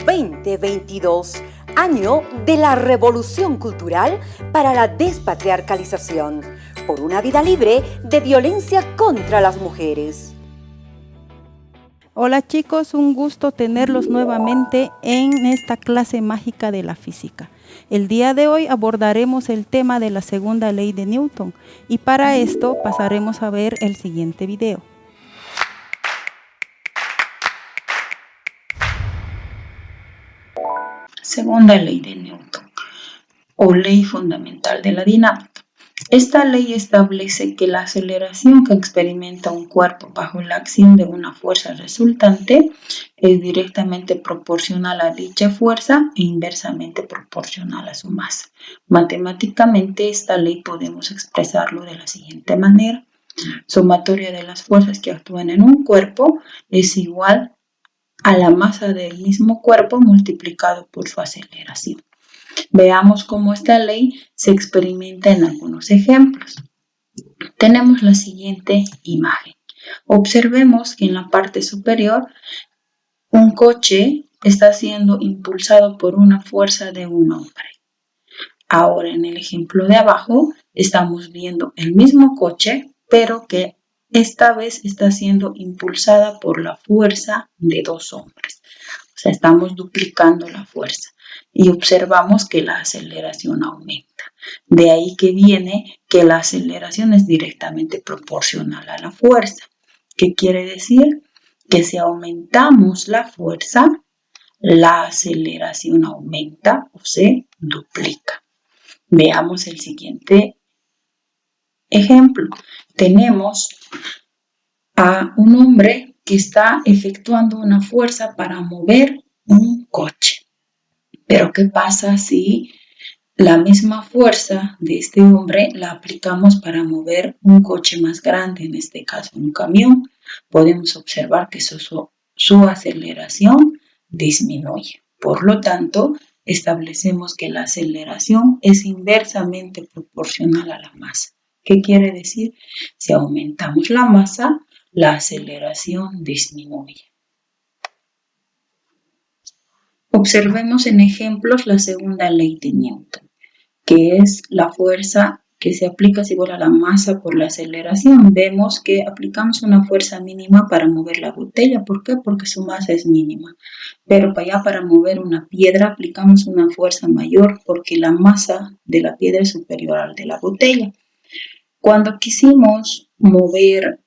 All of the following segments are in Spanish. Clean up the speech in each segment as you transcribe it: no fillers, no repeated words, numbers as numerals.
2022, año de la revolución cultural para la despatriarcalización, por una vida libre de violencia contra las mujeres. Hola chicos, un gusto tenerlos nuevamente en esta clase mágica de la física. El día de hoy abordaremos el tema de la segunda ley de Newton y para esto pasaremos a ver el siguiente video. Segunda ley de Newton o ley fundamental de la dinámica. Esta ley establece que la aceleración que experimenta un cuerpo bajo la acción de una fuerza resultante es directamente proporcional a dicha fuerza e inversamente proporcional a su masa. Matemáticamente, esta ley podemos expresarlo de la siguiente manera. Sumatoria de las fuerzas que actúan en un cuerpo es igual a la masa del mismo cuerpo multiplicado por su aceleración. Veamos cómo esta ley se experimenta en algunos ejemplos. Tenemos la siguiente imagen. Observemos que en la parte superior un coche está siendo impulsado por una fuerza de un hombre. Ahora en el ejemplo de abajo estamos viendo el mismo coche, pero que esta vez está siendo impulsada por la fuerza de dos hombres. O sea, estamos duplicando la fuerza y observamos que la aceleración aumenta. De ahí que viene que la aceleración es directamente proporcional a la fuerza. ¿Qué quiere decir? Que si aumentamos la fuerza, la aceleración aumenta o se duplica. Veamos el siguiente ejemplo. Tenemos a un hombre que está efectuando una fuerza para mover un coche. Pero ¿qué pasa si la misma fuerza de este hombre la aplicamos para mover un coche más grande, en este caso un camión? Podemos observar que su aceleración disminuye. Por lo tanto, establecemos que la aceleración es inversamente proporcional a la masa. ¿Qué quiere decir? Si aumentamos la masa, la aceleración disminuye. Observemos en ejemplos la segunda ley de Newton, que es la fuerza que se aplica es igual a la masa por la aceleración. Vemos que aplicamos una fuerza mínima para mover la botella. ¿Por qué? Porque su masa es mínima. Pero para mover una piedra aplicamos una fuerza mayor porque la masa de la piedra es superior al de la botella. Cuando quisimos mover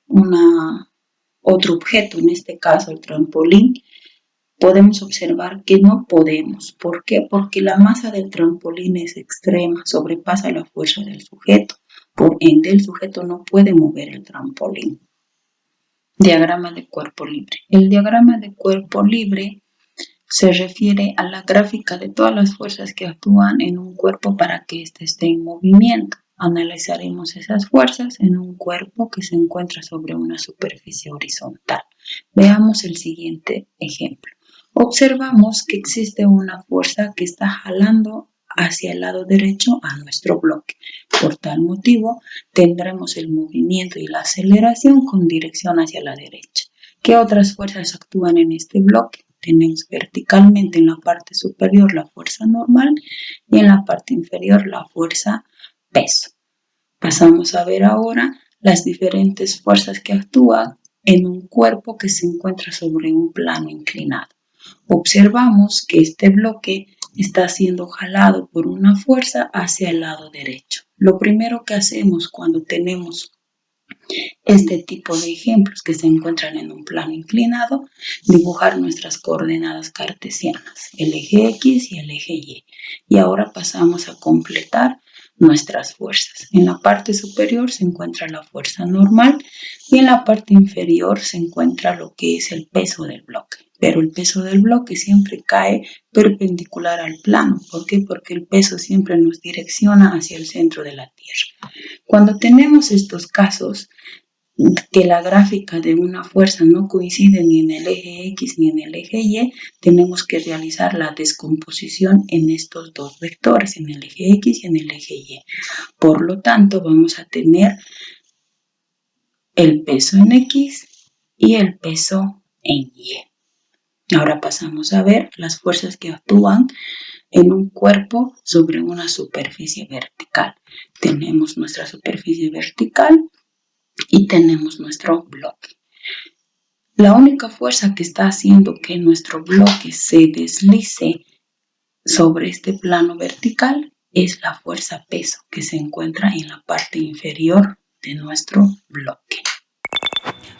otro objeto, en este caso el trampolín, podemos observar que no podemos. ¿Por qué? Porque la masa del trampolín es extrema, sobrepasa la fuerza del sujeto. Por ende, el sujeto no puede mover el trampolín. Diagrama de cuerpo libre. El diagrama de cuerpo libre se refiere a la gráfica de todas las fuerzas que actúan en un cuerpo para que éste esté en movimiento. Analizaremos esas fuerzas en un cuerpo que se encuentra sobre una superficie horizontal. Veamos el siguiente ejemplo. Observamos que existe una fuerza que está jalando hacia el lado derecho a nuestro bloque. Por tal motivo, tendremos el movimiento y la aceleración con dirección hacia la derecha. ¿Qué otras fuerzas actúan en este bloque? Tenemos verticalmente en la parte superior la fuerza normal y en la parte inferior la fuerza peso. Pasamos a ver ahora las diferentes fuerzas que actúan en un cuerpo que se encuentra sobre un plano inclinado. Observamos que este bloque está siendo jalado por una fuerza hacia el lado derecho. Lo primero que hacemos cuando tenemos este tipo de ejemplos que se encuentran en un plano inclinado, dibujar nuestras coordenadas cartesianas, el eje X y el eje Y. Y ahora pasamos a completar nuestras fuerzas. En la parte superior se encuentra la fuerza normal y en la parte inferior se encuentra lo que es el peso del bloque. Pero el peso del bloque siempre cae perpendicular al plano. ¿Por qué? Porque el peso siempre nos direcciona hacia el centro de la Tierra. Cuando tenemos estos casos, que la gráfica de una fuerza no coincide ni en el eje X ni en el eje Y, tenemos que realizar la descomposición en estos dos vectores, en el eje X y en el eje Y. Por lo tanto, vamos a tener el peso en X y el peso en Y. Ahora pasamos a ver las fuerzas que actúan en un cuerpo sobre una superficie vertical. Tenemos nuestra superficie vertical y tenemos nuestro bloque. La única fuerza que está haciendo que nuestro bloque se deslice sobre este plano vertical es la fuerza peso que se encuentra en la parte inferior de nuestro bloque.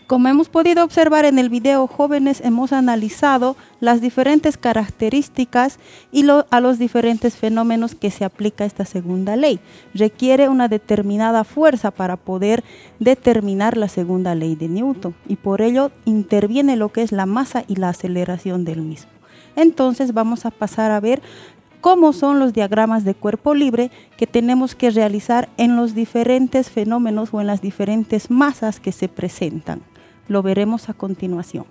Como hemos podido observar en el video, jóvenes, hemos analizado las diferentes características y a los diferentes fenómenos que se aplica esta segunda ley. Requiere una determinada fuerza para poder determinar la segunda ley de Newton y por ello interviene lo que es la masa y la aceleración del mismo. Entonces vamos a pasar a ver cómo son los diagramas de cuerpo libre que tenemos que realizar en los diferentes fenómenos o en las diferentes masas que se presentan. Lo veremos a continuación.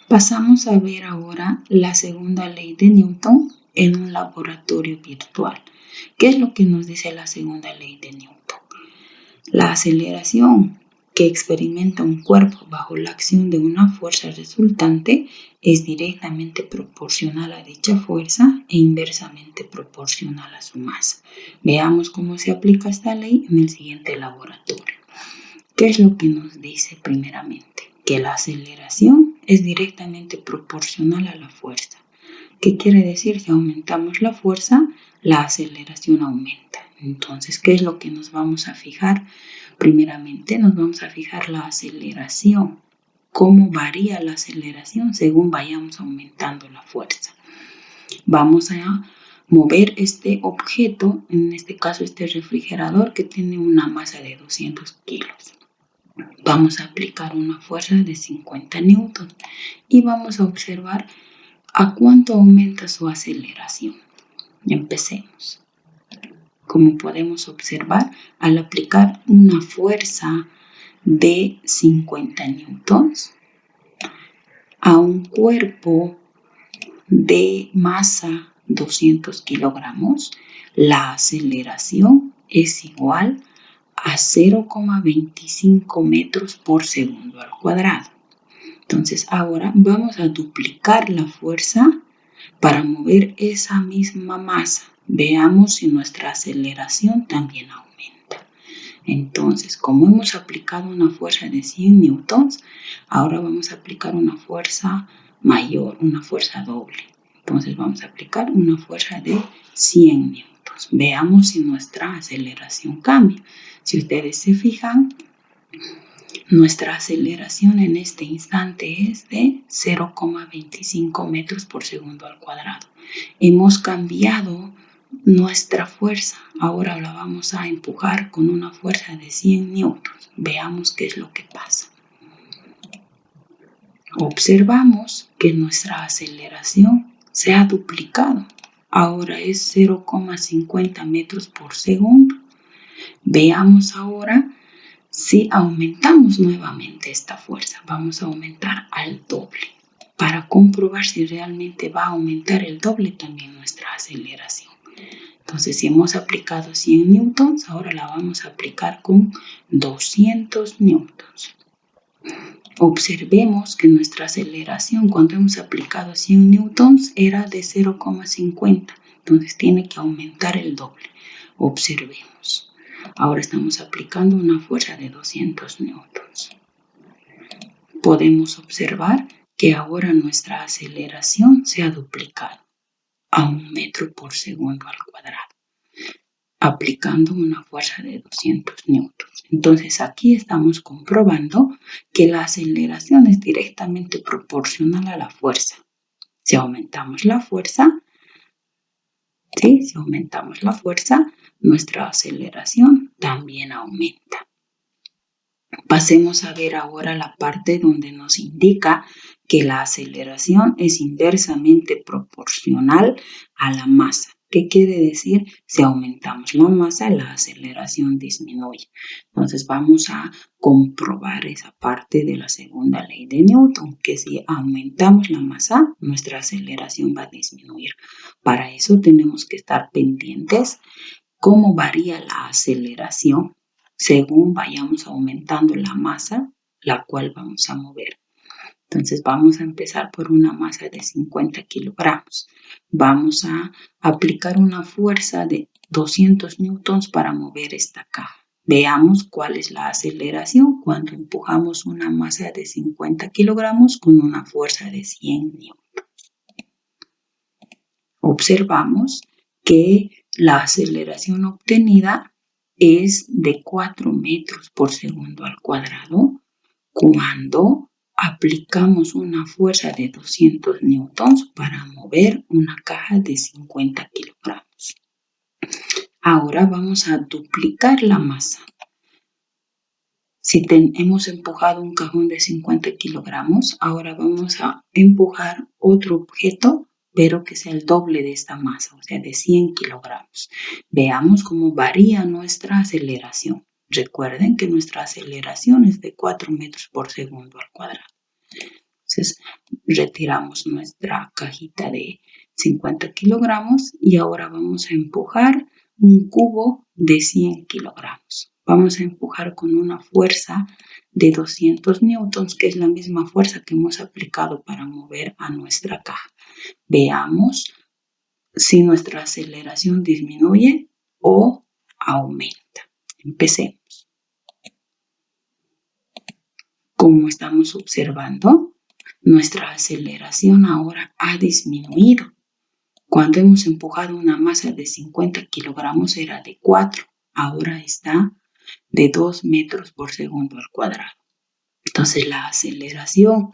Pasamos a ver ahora la segunda ley de Newton en un laboratorio virtual. ¿Qué es lo que nos dice la segunda ley de Newton? La aceleración que experimenta un cuerpo bajo la acción de una fuerza resultante es directamente proporcional a dicha fuerza e inversamente proporcional a su masa. Veamos cómo se aplica esta ley en el siguiente laboratorio. ¿Qué es lo que nos dice primeramente? Que la aceleración es directamente proporcional a la fuerza. ¿Qué quiere decir? Si aumentamos la fuerza, la aceleración aumenta. Entonces, ¿qué es lo que nos vamos a fijar? Primeramente, nos vamos a fijar la aceleración. ¿Cómo varía la aceleración según vayamos aumentando la fuerza? Vamos a mover este objeto, en este caso este refrigerador que tiene una masa de 200 kilos. Vamos a aplicar una fuerza de 50 newtons y vamos a observar a cuánto aumenta su aceleración. Empecemos. Como podemos observar, al aplicar una fuerza de 50 newtons a un cuerpo de masa 200 kilogramos, la aceleración es igual a 0,25 metros por segundo al cuadrado. Entonces ahora vamos a duplicar la fuerza para mover esa misma masa. Veamos si nuestra aceleración también aumenta. Entonces, como hemos aplicado una fuerza de 100 newtons, ahora vamos a aplicar una fuerza mayor, una fuerza doble. Entonces vamos a aplicar una fuerza de 100 newtons. Veamos si nuestra aceleración cambia. Si ustedes se fijan, nuestra aceleración en este instante es de 0,25 metros por segundo al cuadrado. Hemos cambiado nuestra fuerza. Ahora la vamos a empujar con una fuerza de 100 newtons. Veamos qué es lo que pasa. Observamos que nuestra aceleración se ha duplicado. Ahora es 0,50 metros por segundo. Veamos ahora si aumentamos nuevamente esta fuerza. Vamos a aumentar al doble para comprobar si realmente va a aumentar el doble también nuestra aceleración. Entonces, si hemos aplicado 100 newtons, ahora la vamos a aplicar con 200 newtons. Observemos que nuestra aceleración cuando hemos aplicado 100 newtons era de 0,50. Entonces, tiene que aumentar el doble. Observemos. Ahora estamos aplicando una fuerza de 200 newtons. Podemos observar que ahora nuestra aceleración se ha duplicado a 1 metro por segundo al cuadrado, aplicando una fuerza de 200 newtons. Entonces aquí estamos comprobando que la aceleración es directamente proporcional a la fuerza. Si aumentamos la fuerza, nuestra aceleración también aumenta. Pasemos a ver ahora la parte donde nos indica que la aceleración es inversamente proporcional a la masa. ¿Qué quiere decir? Si aumentamos la masa, la aceleración disminuye. Entonces vamos a comprobar esa parte de la segunda ley de Newton, que si aumentamos la masa, nuestra aceleración va a disminuir. Para eso tenemos que estar pendientes cómo varía la aceleración según vayamos aumentando la masa, la cual vamos a mover. Entonces vamos a empezar por una masa de 50 kilogramos. Vamos a aplicar una fuerza de 200 newtons para mover esta caja. Veamos cuál es la aceleración cuando empujamos una masa de 50 kilogramos con una fuerza de 100 newtons. Observamos que la aceleración obtenida es de 4 metros por segundo al cuadrado cuando aplicamos una fuerza de 200 newtons para mover una caja de 50 kilogramos. Ahora vamos a duplicar la masa. Si hemos empujado un cajón de 50 kilogramos, ahora vamos a empujar otro objeto, pero que sea el doble de esta masa, o sea, de 100 kilogramos. Veamos cómo varía nuestra aceleración. Recuerden que nuestra aceleración es de 4 metros por segundo al cuadrado. Entonces, retiramos nuestra cajita de 50 kilogramos y ahora vamos a empujar un cubo de 100 kilogramos. Vamos a empujar con una fuerza de 200 newtons, que es la misma fuerza que hemos aplicado para mover a nuestra caja. Veamos si nuestra aceleración disminuye o aumenta. Empecemos. Como estamos observando, nuestra aceleración ahora ha disminuido. Cuando hemos empujado una masa de 50 kilogramos era de 4, ahora está de 2 metros por segundo al cuadrado. Entonces la aceleración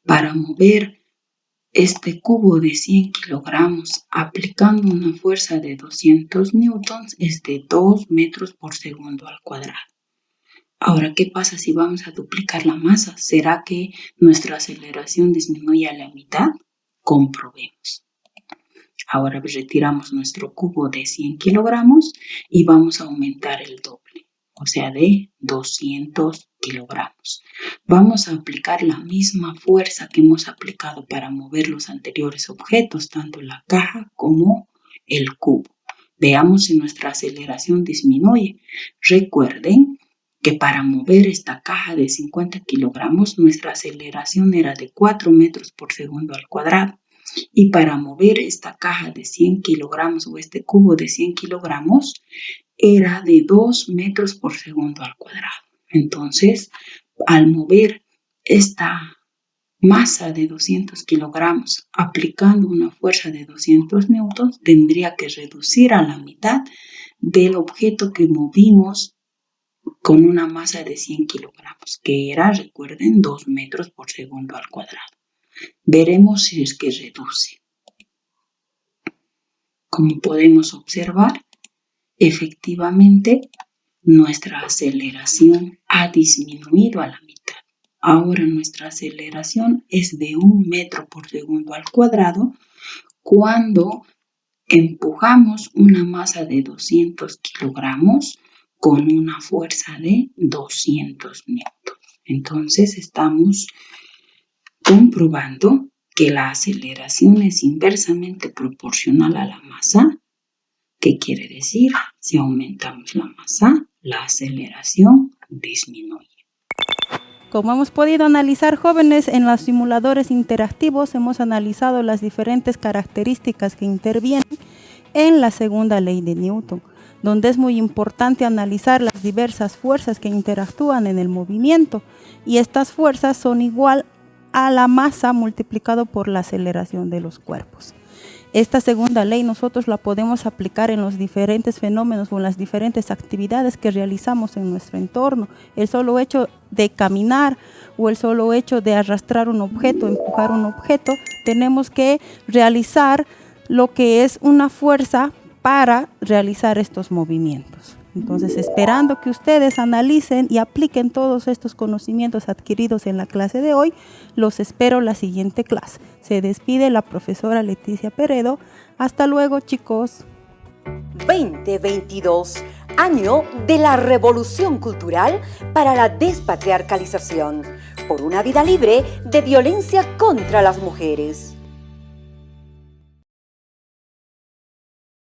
para mover este cubo de 100 kilogramos aplicando una fuerza de 200 newtons es de 2 metros por segundo al cuadrado. Ahora, ¿qué pasa si vamos a duplicar la masa? ¿Será que nuestra aceleración disminuye a la mitad? Comprobemos. Ahora retiramos nuestro cubo de 100 kilogramos y vamos a aumentar el doble, o sea, de 200 kilogramos. Vamos a aplicar la misma fuerza que hemos aplicado para mover los anteriores objetos, tanto la caja como el cubo. Veamos si nuestra aceleración disminuye. Recuerden que para mover esta caja de 50 kilogramos, nuestra aceleración era de 4 metros por segundo al cuadrado. Y para mover esta caja de 100 kilogramos o este cubo de 100 kilogramos, era de 2 metros por segundo al cuadrado. Entonces, al mover esta masa de 200 kilogramos aplicando una fuerza de 200 newtons, tendría que reducir a la mitad del objeto que movimos con una masa de 100 kilogramos, que era, recuerden, 2 metros por segundo al cuadrado. Veremos si es que reduce. Como podemos observar, efectivamente, nuestra aceleración ha disminuido a la mitad. Ahora nuestra aceleración es de 1 metro por segundo al cuadrado cuando empujamos una masa de 200 kilogramos con una fuerza de 200 newtons. Entonces estamos comprobando que la aceleración es inversamente proporcional a la masa. ¿Qué quiere decir? Si aumentamos la masa, la aceleración disminuye. Como hemos podido analizar, jóvenes, en los simuladores interactivos hemos analizado las diferentes características que intervienen en la segunda ley de Newton, donde es muy importante analizar las diversas fuerzas que interactúan en el movimiento, y estas fuerzas son igual a la masa multiplicado por la aceleración de los cuerpos. Esta segunda ley nosotros la podemos aplicar en los diferentes fenómenos o en las diferentes actividades que realizamos en nuestro entorno. El solo hecho de caminar o el solo hecho de arrastrar un objeto, empujar un objeto, tenemos que realizar lo que es una fuerza para realizar estos movimientos. Entonces, esperando que ustedes analicen y apliquen todos estos conocimientos adquiridos en la clase de hoy, los espero en la siguiente clase. Se despide la profesora Leticia Peredo. Hasta luego, chicos. 2022, año de la revolución cultural para la despatriarcalización, por una vida libre de violencia contra las mujeres.